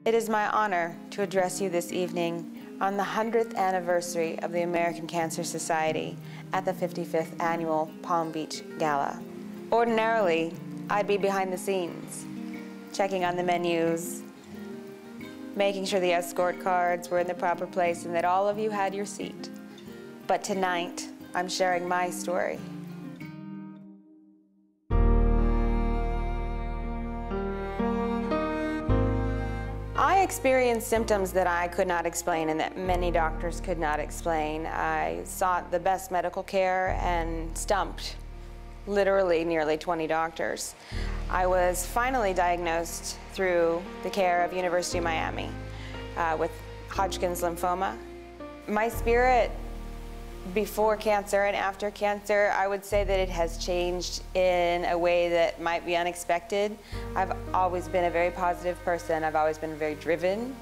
It is my honor to address you this evening on the 100th anniversary of the American Cancer Society at the 55th Annual Palm Beach Gala. Ordinarily, I'd be behind the scenes, checking on the menus, making sure the escort cards were in the proper place and that all of you had your seat. But tonight, I'm sharing my story. I experienced symptoms that I could not explain and that many doctors could not explain. I sought the best medical care and stumped literally nearly 20 doctors. I was finally diagnosed through the care of University of Miami with Hodgkin's lymphoma. My spirit before cancer and after cancer, I would say that it has changed in a way that might be unexpected. I've always been a very positive person. I've always been very driven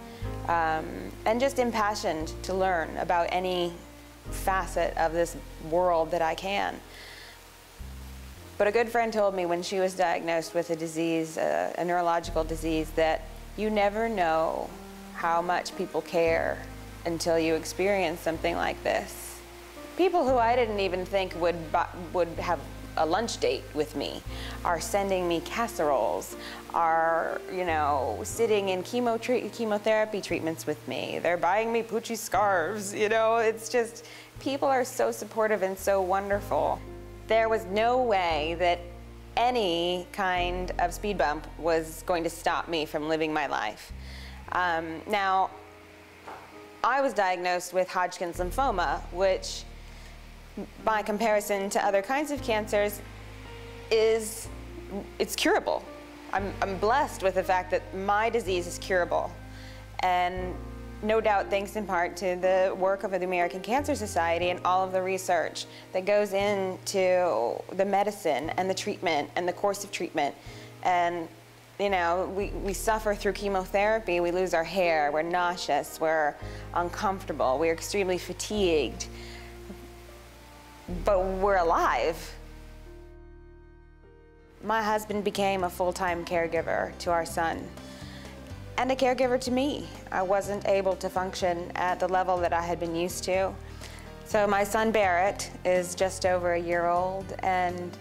and just impassioned to learn about any facet of this world that I can. But a good friend told me when she was diagnosed with a disease, a neurological disease, that you never know how much people care until you experience something like this. People who I didn't even think would have a lunch date with me are sending me casseroles, are, sitting in chemotherapy treatments with me. They're buying me Poochie scarves, it's just, people are so supportive and so wonderful. There was no way that any kind of speed bump was going to stop me from living my life. Now, I was diagnosed with Hodgkin's lymphoma, which by comparison to other kinds of cancers, it's curable. I'm blessed with the fact that my disease is curable. And no doubt thanks in part to the work of the American Cancer Society and all of the research that goes into the medicine and the treatment and the course of treatment. And we suffer through chemotherapy, we lose our hair, we're nauseous, we're uncomfortable, we're extremely fatigued. But we're alive. My husband became a full-time caregiver to our son and a caregiver to me. I wasn't able to function at the level that I had been used to. So my son Barrett is just over a year old, and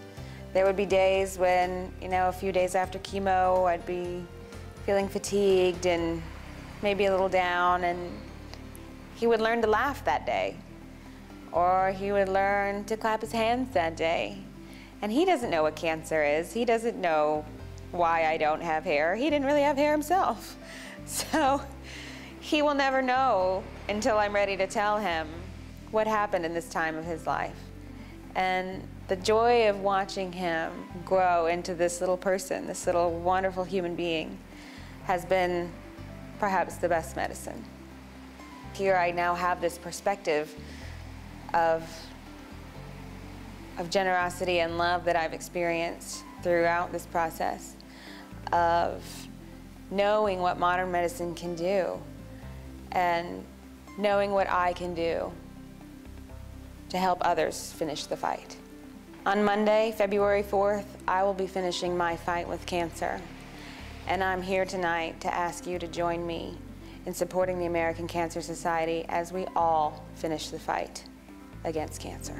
there would be days when, a few days after chemo, I'd be feeling fatigued and maybe a little down, and he would learn to laugh that day. Or he would learn to clap his hands that day. And he doesn't know what cancer is. He doesn't know why I don't have hair. He didn't really have hair himself. So he will never know until I'm ready to tell him what happened in this time of his life. And the joy of watching him grow into this little person, this little wonderful human being, has been perhaps the best medicine. Here I now have this perspective of generosity and love that I've experienced throughout this process, of knowing what modern medicine can do and knowing what I can do to help others finish the fight. On Monday, February 4th, I will be finishing my fight with cancer, and I'm here tonight to ask you to join me in supporting the American Cancer Society as we all finish the fight against cancer.